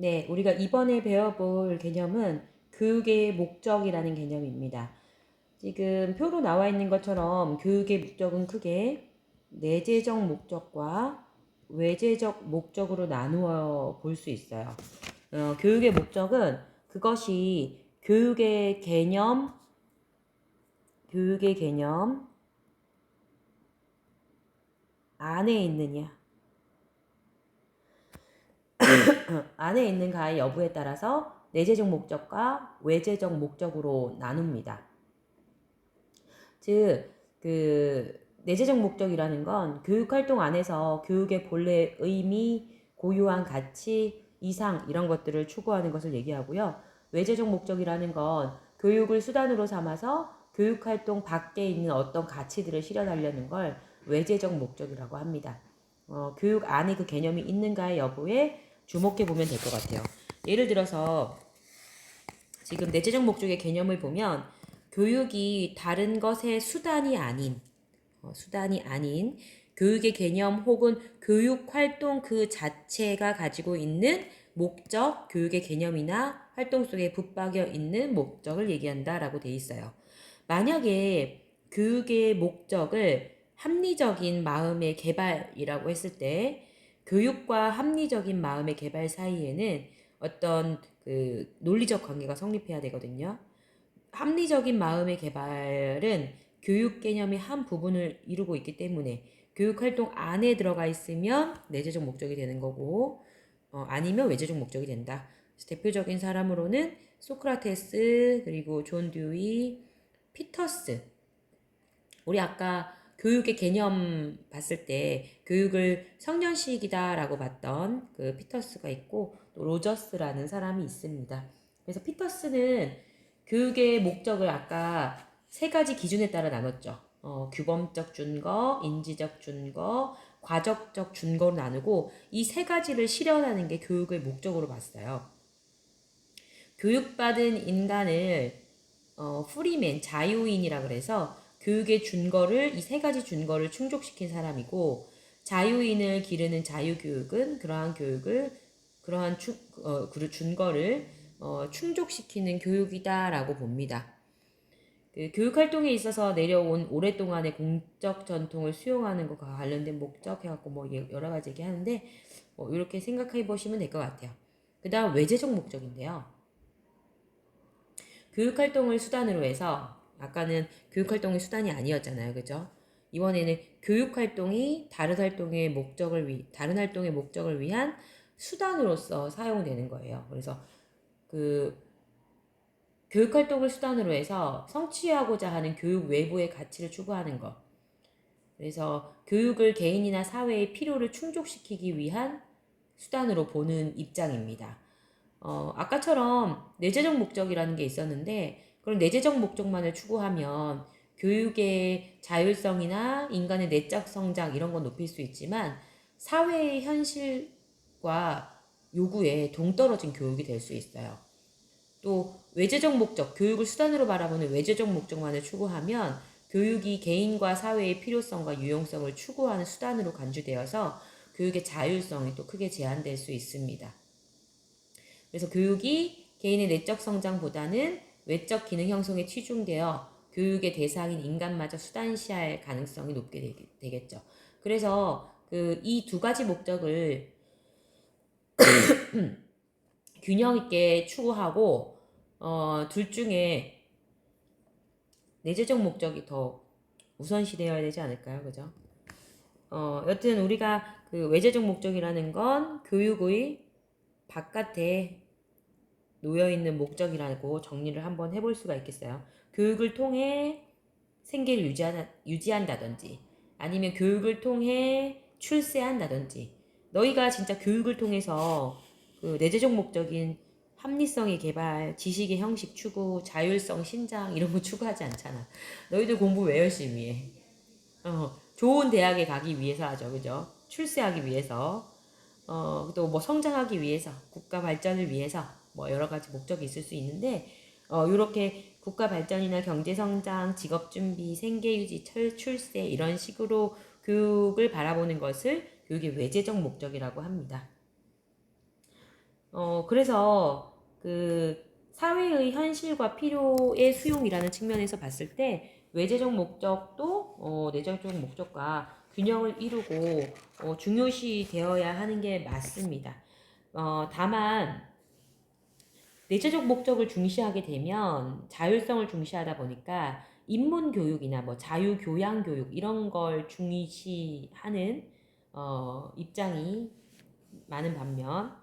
네, 우리가 이번에 배워볼 개념은 교육의 목적이라는 개념입니다. 지금 표로 나와 있는 것처럼 교육의 목적은 크게 내재적 목적과 외재적 목적으로 나누어 볼 수 있어요. 교육의 목적은 그것이 교육의 개념 안에 있느냐, 안에 있는가의 여부에 따라서 내재적 목적과 외재적 목적으로 나눕니다. 즉, 내재적 목적이라는 건 교육활동 안에서 교육의 본래 의미, 고유한 가치, 이상 이런 것들을 추구하는 것을 얘기하고요. 외재적 목적이라는 건 교육을 수단으로 삼아서 교육활동 밖에 있는 어떤 가치들을 실현하려는 걸 외재적 목적이라고 합니다. 교육 안에 그 개념이 있는가의 여부에 주목해 보면 될 것 같아요. 예를 들어서 지금 내재적 목적의 개념을 보면 교육이 다른 것의 수단이 아닌 교육의 개념 혹은 교육 활동 그 자체가 가지고 있는 목적, 교육의 개념이나 활동 속에 붙박여 있는 목적을 얘기한다라고 돼 있어요. 만약에 교육의 목적을 합리적인 마음의 개발이라고 했을 때 교육과 합리적인 마음의 개발 사이에는 어떤 논리적 관계가 성립해야 되거든요. 합리적인 마음의 개발은 교육 개념의 한 부분을 이루고 있기 때문에 교육 활동 안에 들어가 있으면 내재적 목적이 되는 거고 아니면 외재적 목적이 된다. 대표적인 사람으로는 소크라테스, 그리고 존 듀이, 피터스. 우리 아까 교육의 개념 봤을 때 교육을 성년식이다라고 봤던 그 피터스가 있고 또 로저스라는 사람이 있습니다. 그래서 피터스는 교육의 목적을 아까 세 가지 기준에 따라 나눴죠. 규범적 준거, 인지적 준거, 과적적 준거로 나누고 이 세 가지를 실현하는 게 교육의 목적으로 봤어요. 교육받은 인간을 프리맨, 자유인이라 그래서 교육의 준거를 이 세 가지 준거를 충족시킨 사람이고 자유인을 기르는 자유교육은 그러한 준거를 충족시키는 교육이다라고 봅니다. 교육 활동에 있어서 내려온 오랫동안의 공적 전통을 수용하는 것과 관련된 목적 해갖고 뭐 여러 가지 얘기하는데 이렇게 생각해 보시면 될 것 같아요. 그 다음 외재적 목적인데요. 교육활동을 수단으로 해서 아까는 교육활동이 수단이 아니었잖아요. 그죠? 이번에는 교육활동이 다른 활동의 목적을 위한 수단으로서 사용되는 거예요. 그래서 교육활동을 수단으로 해서 성취하고자 하는 교육 외부의 가치를 추구하는 것. 그래서 교육을 개인이나 사회의 필요를 충족시키기 위한 수단으로 보는 입장입니다. 아까처럼 내재적 목적이라는 게 있었는데 그런 내재적 목적만을 추구하면 교육의 자율성이나 인간의 내적 성장 이런 건 높일 수 있지만 사회의 현실과 요구에 동떨어진 교육이 될 수 있어요. 또 외재적 목적, 교육을 수단으로 바라보는 외재적 목적만을 추구하면 교육이 개인과 사회의 필요성과 유용성을 추구하는 수단으로 간주되어서 교육의 자율성이 또 크게 제한될 수 있습니다. 그래서 교육이 개인의 내적 성장보다는 외적 기능 형성에 치중되어 교육의 대상인 인간마저 수단시할 가능성이 높게 되겠죠. 그래서 이 두 가지 목적을 균형 있게 추구하고 둘 중에 내재적 목적이 더 우선시되어야 되지 않을까요? 그죠? 여튼 우리가 외재적 목적이라는 건 교육의 바깥에 놓여있는 목적이라고 정리를 한번 해볼 수가 있겠어요. 교육을 통해 생계를 유지한다든지 아니면 교육을 통해 출세한다든지 너희가 진짜 교육을 통해서 내재적 목적인 합리성의 개발, 지식의 형식 추구, 자율성 신장 이런 거 추구하지 않잖아. 너희들 공부 왜 열심히 해? 좋은 대학에 가기 위해서 하죠. 그죠? 출세하기 위해서. 또 뭐 성장하기 위해서, 국가 발전을 위해서 뭐 여러 가지 목적이 있을 수 있는데 이렇게 국가 발전이나 경제 성장, 직업 준비, 생계 유지, 출세 이런 식으로 교육을 바라보는 것을 교육의 외재적 목적이라고 합니다. 그래서 그 사회의 현실과 필요의 수용이라는 측면에서 봤을 때 외재적 목적도 내재적 목적과 균형을 이루고 중요시 되어야 하는 게 맞습니다. 다만 내재적 목적을 중시하게 되면 자율성을 중시하다 보니까 인문 교육이나 뭐 자유 교양 교육 이런 걸 중시하는 입장이 많은 반면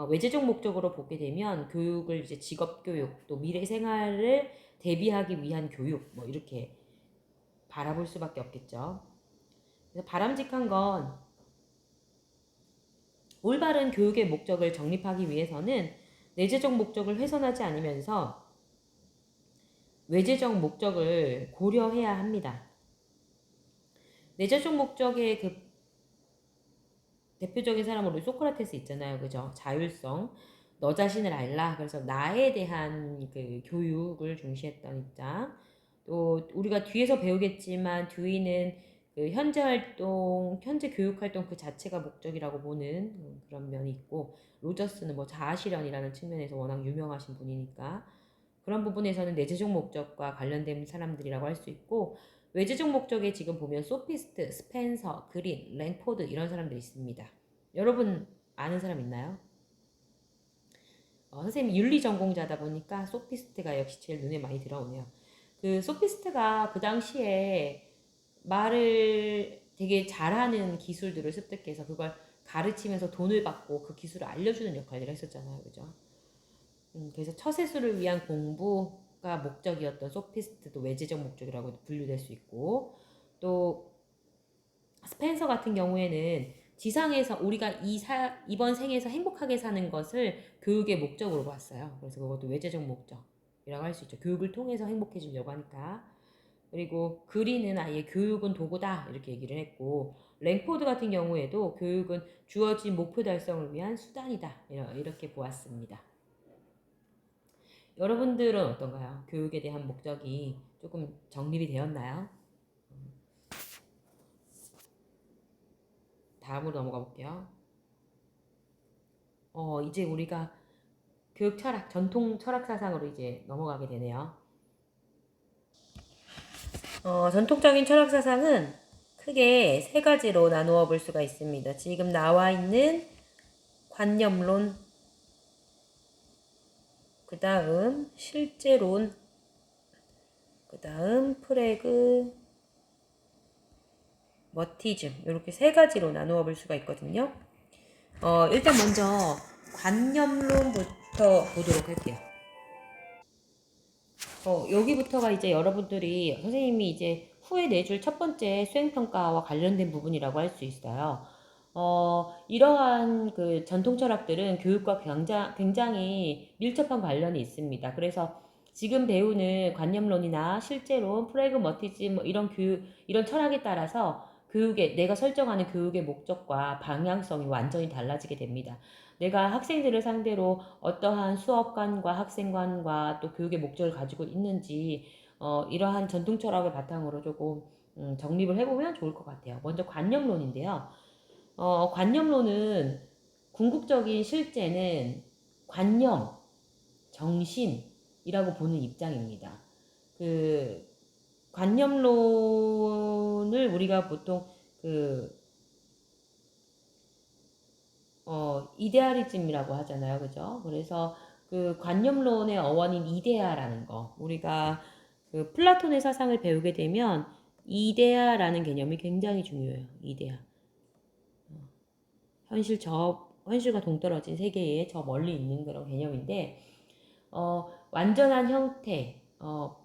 외재적 목적으로 보게 되면 교육을 이제 직업 교육 또 미래 생활을 대비하기 위한 교육 뭐 이렇게 바라볼 수밖에 없겠죠. 그래서 바람직한 건 올바른 교육의 목적을 정립하기 위해서는 내재적 목적을 훼손하지 않으면서 외재적 목적을 고려해야 합니다. 내재적 목적의 그 대표적인 사람으로 소크라테스 있잖아요. 그죠? 자율성. 너 자신을 알라. 그래서 나에 대한 그 교육을 중시했던 입장. 또 우리가 뒤에서 배우겠지만 듀이는 그 현재 활동, 현재 교육 활동 그 자체가 목적이라고 보는 그런 면이 있고 로저스는 뭐 자아실현이라는 측면에서 워낙 유명하신 분이니까 그런 부분에서는 내재적 목적과 관련된 사람들이라고 할 수 있고 외재적 목적에 지금 보면 소피스트, 스펜서, 그린, 랭포드 이런 사람들이 있습니다. 여러분 아는 사람 있나요? 선생님이 윤리 전공자다 보니까 소피스트가 역시 제일 눈에 많이 들어오네요. 그 소피스트가 그 당시에 말을 되게 잘하는 기술들을 습득해서 그걸 가르치면서 돈을 받고 그 기술을 알려주는 역할을 했었잖아요. 그죠? 그래서 처세술을 위한 공부가 목적이었던 소피스트도 외재적 목적이라고 분류될 수 있고 또 스펜서 같은 경우에는 지상에서 우리가 이번 생에서 행복하게 사는 것을 교육의 목적으로 봤어요. 그래서 그것도 외재적 목적이라고 할 수 있죠. 교육을 통해서 행복해지려고 하니까. 그리고 그리는 아예 교육은 도구다 이렇게 얘기를 했고 랭포드 같은 경우에도 교육은 주어진 목표 달성을 위한 수단이다 이렇게 보았습니다. 여러분들은 어떤가요? 교육에 대한 목적이 조금 정립이 되었나요? 다음으로 넘어가 볼게요. 이제 우리가 교육 철학, 전통 철학 사상으로 이제 넘어가게 되네요. 전통적인 철학 사상은 크게 세 가지로 나누어 볼 수가 있습니다. 지금 나와 있는 관념론, 그 다음 실제론, 그 다음 프레그, 머티즘 이렇게 세 가지로 나누어 볼 수가 있거든요. 일단 먼저 관념론부터 보도록 할게요. 여기부터가 이제 여러분들이 선생님이 이제 후에 내줄 첫 번째 수행평가와 관련된 부분이라고 할 수 있어요. 이러한 그 전통 철학들은 교육과 굉장히 밀접한 관련이 있습니다. 그래서 지금 배우는 관념론이나 실제론, 프래그머티즘 뭐 이런 철학에 따라서 내가 설정하는 교육의 목적과 방향성이 완전히 달라지게 됩니다. 내가 학생들을 상대로 어떠한 수업관과 학생관과 또 교육의 목적을 가지고 있는지 이러한 전통 철학을 바탕으로 조금 정립을 해보면 좋을 것 같아요. 먼저 관념론인데요. 관념론은 궁극적인 실제는 관념, 정신이라고 보는 입장입니다. 그 관념론을 우리가 보통 그 이데아리즘이라고 하잖아요. 그죠? 그래서 그 관념론의 어원인 이데아라는 거. 우리가 그 플라톤의 사상을 배우게 되면 이데아라는 개념이 굉장히 중요해요. 이데아. 현실과 동떨어진 세계에 저 멀리 있는 그런 개념인데, 완전한 형태,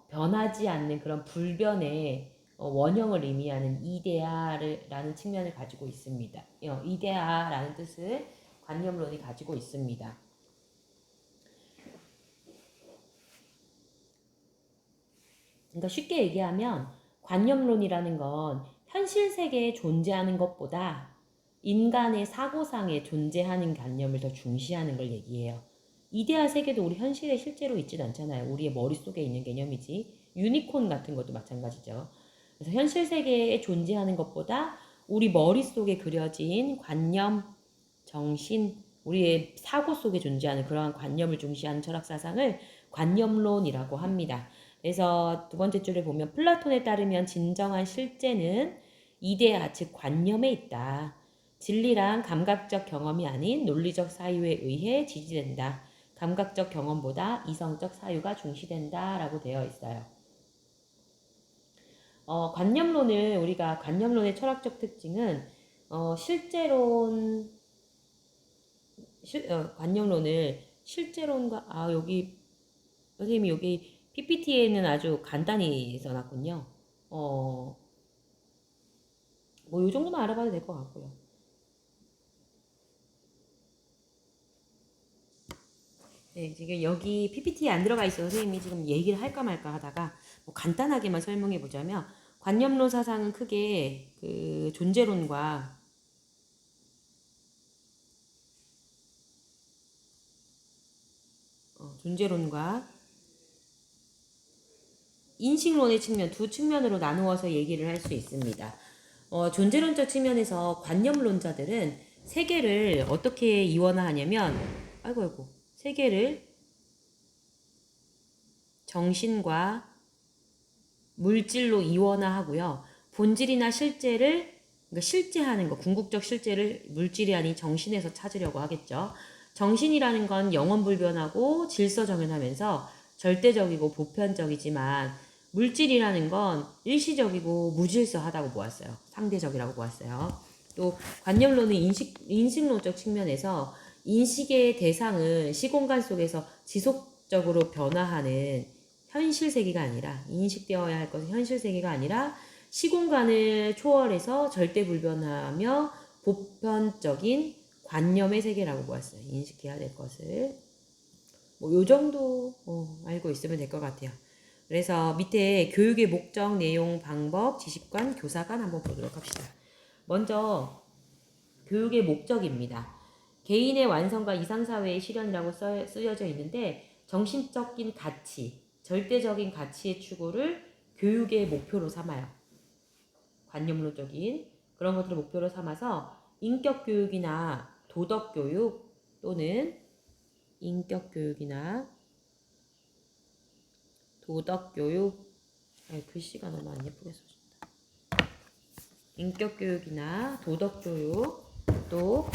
변하지 않는 그런 불변의 원형을 의미하는 이데아라는 측면을 가지고 있습니다. 이데아라는 뜻을 관념론이 가지고 있습니다. 그러니까 쉽게 얘기하면 관념론이라는 건 현실 세계에 존재하는 것보다 인간의 사고상에 존재하는 관념을 더 중시하는 걸 얘기해요. 이데아 세계도 우리 현실에 실제로 있진 않잖아요. 우리의 머릿속에 있는 개념이지. 유니콘 같은 것도 마찬가지죠. 그래서 현실 세계에 존재하는 것보다 우리 머릿속에 그려진 관념, 정신, 우리의 사고 속에 존재하는 그러한 관념을 중시하는 철학 사상을 관념론이라고 합니다. 그래서 두 번째 줄에 보면 플라톤에 따르면 진정한 실제는 이데아 즉 관념에 있다. 진리란 감각적 경험이 아닌 논리적 사유에 의해 지지된다. 감각적 경험보다 이성적 사유가 중시된다 라고 되어 있어요. 우리가 관념론의 철학적 특징은 관념론을 실제론과 여기 선생님이 여기 PPT에는 아주 간단히 써놨군요. 뭐 이 정도만 알아봐도 될 것 같고요. 네, 지금 여기 PPT에 안 들어가 있어서 선생님이 지금 얘기를 할까 말까 하다가 뭐 간단하게만 설명해 보자면 관념론 사상은 크게 그 존재론과 인식론의 측면 두 측면으로 나누어서 얘기를 할 수 있습니다. 존재론적 측면에서 관념론자들은 세계를 어떻게 이원화하냐면 세계를 정신과 물질로 이원화하고요. 본질이나 실제를 그러니까 실제하는 거, 궁극적 실제를 물질이 아닌 정신에서 찾으려고 하겠죠. 정신이라는 건 영원불변하고 질서정연하면서 절대적이고 보편적이지만 물질이라는 건 일시적이고 무질서하다고 보았어요. 상대적이라고 보았어요. 또 관념론은 인식론적 측면에서 인식의 대상은 시공간 속에서 지속적으로 변화하는 현실 세계가 아니라 인식되어야 할 것은 현실 세계가 아니라 시공간을 초월해서 절대불변하며 보편적인 관념의 세계라고 보았어요. 인식해야 될 것을. 뭐 요 정도 알고 있으면 될 것 같아요. 그래서 밑에 교육의 목적, 내용, 방법, 지식관, 교사관 한번 보도록 합시다. 먼저 교육의 목적입니다. 개인의 완성과 이상사회의 실현이라고 쓰여져 있는데 정신적인 가치, 절대적인 가치의 추구를 교육의 목표로 삼아요. 관념론적인 그런 것들을 목표로 삼아서 인격교육이나 도덕교육 또는 인격교육이나 도덕교육 글씨가 너무 안 예쁘게 써진다. 인격교육이나 도덕교육 또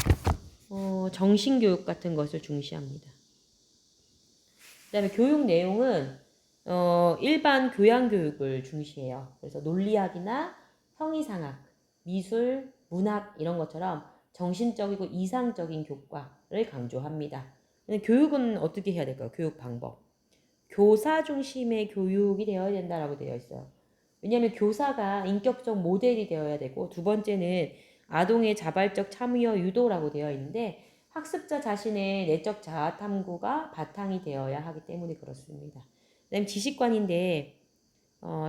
정신교육 같은 것을 중시합니다. 그 다음에 교육 내용은 일반 교양교육을 중시해요. 그래서 논리학이나 형이상학, 미술, 문학 이런 것처럼 정신적이고 이상적인 교과를 강조합니다. 근데 교육은 어떻게 해야 될까요? 교육 방법. 교사 중심의 교육이 되어야 된다라고 되어 있어요. 왜냐하면 교사가 인격적 모델이 되어야 되고 두 번째는 아동의 자발적 참여 유도라고 되어 있는데 학습자 자신의 내적 자아 탐구가 바탕이 되어야 하기 때문에 그렇습니다. 그다음 지식관인데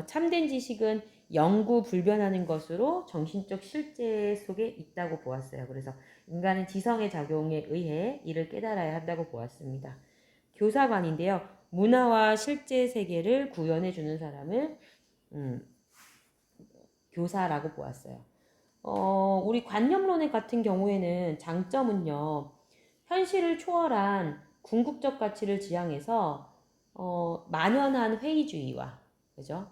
참된 지식은 영구 불변하는 것으로 정신적 실제 속에 있다고 보았어요. 그래서 인간은 지성의 작용에 의해 이를 깨달아야 한다고 보았습니다. 교사관인데요. 문화와 실제 세계를 구현해 주는 사람을 교사라고 보았어요. 우리 관념론의 같은 경우에는 장점은요. 현실을 초월한 궁극적 가치를 지향해서 만연한 회의주의와 그죠?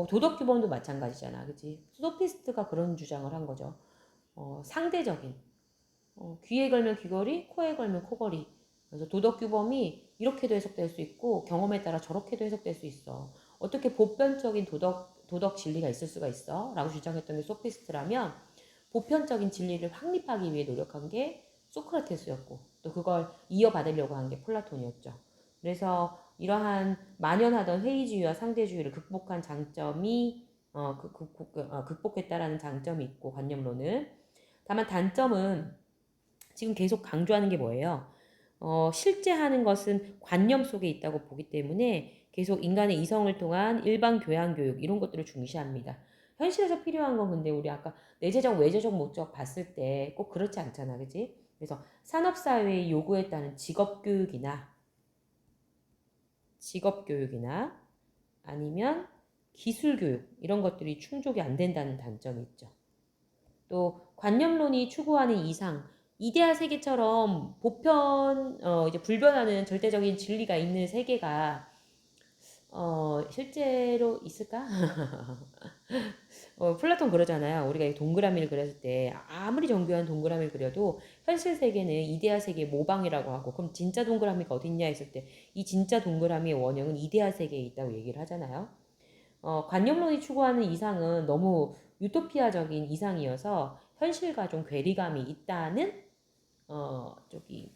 도덕 규범도 마찬가지잖아, 그치? 소피스트가 그런 주장을 한 거죠. 상대적인 귀에 걸면 귀걸이, 코에 걸면 코걸이. 그래서 도덕 규범이 이렇게도 해석될 수 있고 경험에 따라 저렇게도 해석될 수 있어. 어떻게 보편적인 도덕 진리가 있을 수가 있어? 라고 주장했던 게 소피스트라면 보편적인 진리를 확립하기 위해 노력한 게 소크라테스였고 또 그걸 이어받으려고 한 게 플라톤이었죠. 그래서 이러한 만연하던 회의주의와 상대주의를 극복한 장점이 극복했다라는 장점이 있고 관념론은 다만 단점은 지금 계속 강조하는 게 뭐예요? 실제 하는 것은 관념 속에 있다고 보기 때문에 계속 인간의 이성을 통한 일반 교양 교육 이런 것들을 중시합니다. 현실에서 필요한 건 근데 우리 아까 내재적 외재적 목적 봤을 때 꼭 그렇지 않잖아, 그지? 그래서 산업사회의 요구에 따른 직업교육이나 아니면 기술교육 이런 것들이 충족이 안 된다는 단점이 있죠. 또 관념론이 추구하는 이상 이데아 세계처럼 이제 불변하는 절대적인 진리가 있는 세계가 실제로 있을까? 플라톤 그러잖아요. 우리가 이 동그라미를 그렸을 때 아무리 정교한 동그라미를 그려도 현실 세계는 이데아 세계의 모방이라고 하고, 그럼 진짜 동그라미가 어딨냐 했을 때 이 진짜 동그라미의 원형은 이데아 세계에 있다고 얘기를 하잖아요. 관념론이 추구하는 이상은 너무 유토피아적인 이상이어서 현실과 좀 괴리감이 있다는 저기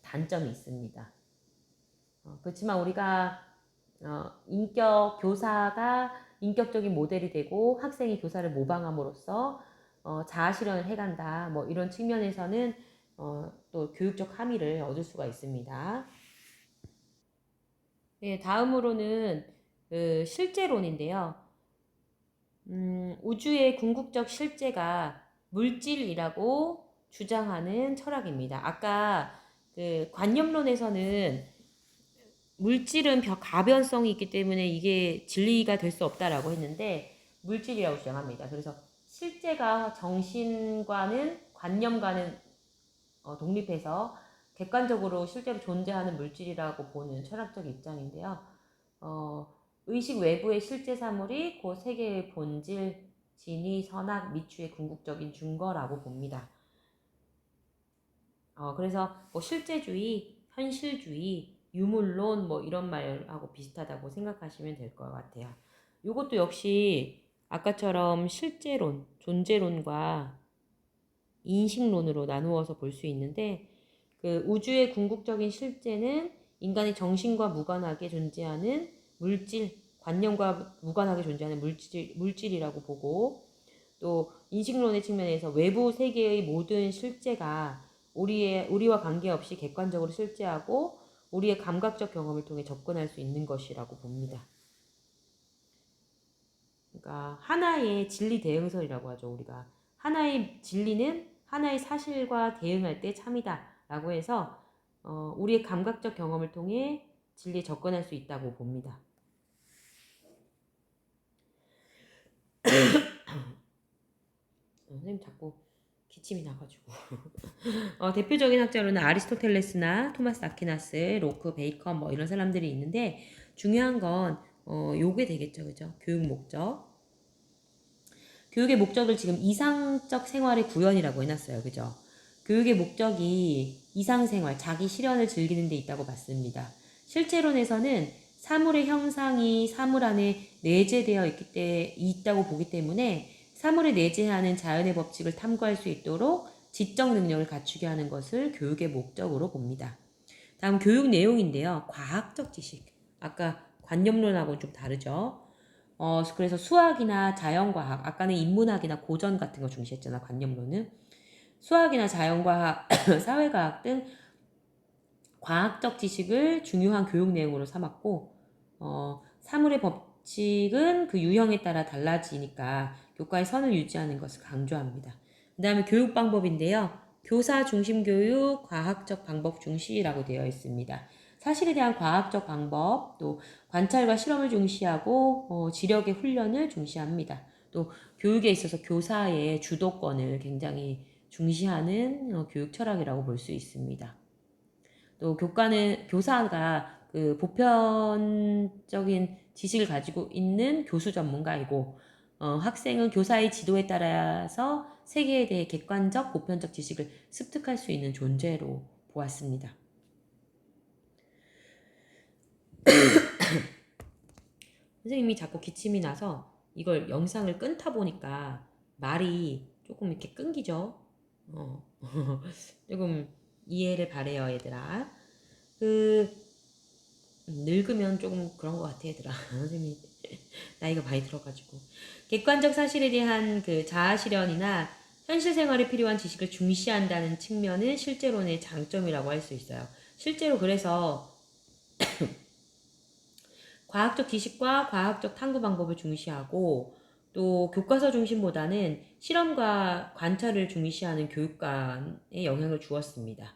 단점이 있습니다. 그렇지만 우리가 교사가 인격적인 모델이 되고 학생이 교사를 모방함으로써 자아 실현을 해간다. 뭐 이런 측면에서는 또 교육적 함의를 얻을 수가 있습니다. 네, 다음으로는 그 실제론인데요. 우주의 궁극적 실제가 물질이라고 주장하는 철학입니다. 아까 그 관념론에서는 물질은 가변성이 있기 때문에 이게 진리가 될 수 없다라고 했는데 물질이라고 주장합니다. 그래서 실제가 정신과는 관념과는 독립해서 객관적으로 실제로 존재하는 물질이라고 보는 철학적 입장인데요. 어, 의식 외부의 실제 사물이 그 세계의 본질, 진위, 선악, 미추의 궁극적인 증거라고 봅니다. 그래서 뭐 실제주의, 현실주의, 유물론 뭐 이런 말하고 비슷하다고 생각하시면 될 것 같아요. 이것도 역시 아까처럼 실제론, 존재론과 인식론으로 나누어서 볼 수 있는데, 그 우주의 궁극적인 실제는 인간의 정신과 무관하게 존재하는 물질, 관념과 무관하게 존재하는 물질이라고 보고, 또 인식론의 측면에서 외부 세계의 모든 실제가 우리와 관계없이 객관적으로 실제하고 우리의 감각적 경험을 통해 접근할 수 있는 것이라고 봅니다. 그러니까 하나의 진리 대응설이라고 하죠. 우리가 하나의 진리는 하나의 사실과 대응할 때 참이다라고 해서 우리의 감각적 경험을 통해 진리에 접근할 수 있다고 봅니다. 선생님 자꾸 기침이 나가지고 대표적인 학자로는 아리스토텔레스나 토마스 아퀴나스, 로크, 베이컨 뭐 이런 사람들이 있는데, 중요한 건 요게 되겠죠, 그죠? 교육 목적. 교육의 목적을 지금 이상적 생활의 구현이라고 해놨어요, 그죠? 교육의 목적이 이상생활, 자기 실현을 즐기는 데 있다고 봤습니다. 실제론에서는 사물의 형상이 사물 안에 내재되어 있다고 보기 때문에 사물에 내재하는 자연의 법칙을 탐구할 수 있도록 지적 능력을 갖추게 하는 것을 교육의 목적으로 봅니다. 다음 교육 내용인데요. 과학적 지식. 아까 관념론하고는 좀 다르죠. 그래서 수학이나 자연과학, 아까는 인문학이나 고전 같은 거 중시했잖아, 관념론은. 수학이나 자연과학, 사회과학 등 과학적 지식을 중요한 교육 내용으로 삼았고, 사물의 법칙은 그 유형에 따라 달라지니까 교과의 선을 유지하는 것을 강조합니다. 그 다음에 교육 방법인데요. 교사 중심 교육, 과학적 방법 중시라고 되어 있습니다. 사실에 대한 과학적 방법, 또 관찰과 실험을 중시하고 지력의 훈련을 중시합니다. 또 교육에 있어서 교사의 주도권을 굉장히 중시하는 교육 철학이라고 볼 수 있습니다. 또 교사가 그 보편적인 지식을 가지고 있는 교수 전문가이고, 학생은 교사의 지도에 따라서 세계에 대해 객관적, 보편적 지식을 습득할 수 있는 존재로 보았습니다. 선생님이 자꾸 기침이 나서 이걸 영상을 끊다 보니까 말이 조금 이렇게 끊기죠. 조금 이해를 바래요, 얘들아. 늙으면 조금 그런 것 같아, 얘들아. 선생님이 나이가 많이 들어가지고. 객관적 사실에 대한 그 자아 실현이나 현실 생활에 필요한 지식을 중시한다는 측면은 실제론의 장점이라고 할 수 있어요. 실제로 그래서 과학적 지식과 과학적 탐구 방법을 중시하고, 또 교과서 중심보다는 실험과 관찰을 중시하는 교육관에 영향을 주었습니다.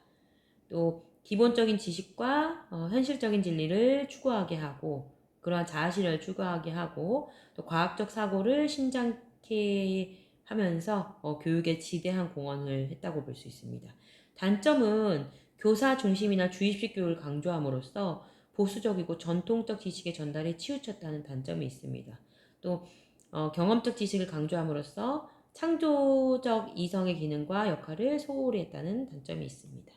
또 기본적인 지식과 현실적인 진리를 추구하게 하고, 그러한 자아실현을 추구하게 하고, 또 과학적 사고를 신장케 하면서 교육에 지대한 공헌을 했다고 볼 수 있습니다. 단점은 교사 중심이나 주입식 교육을 강조함으로써 보수적이고 전통적 지식의 전달에 치우쳤다는 단점이 있습니다. 또 경험적 지식을 강조함으로써 창조적 이성의 기능과 역할을 소홀히 했다는 단점이 있습니다.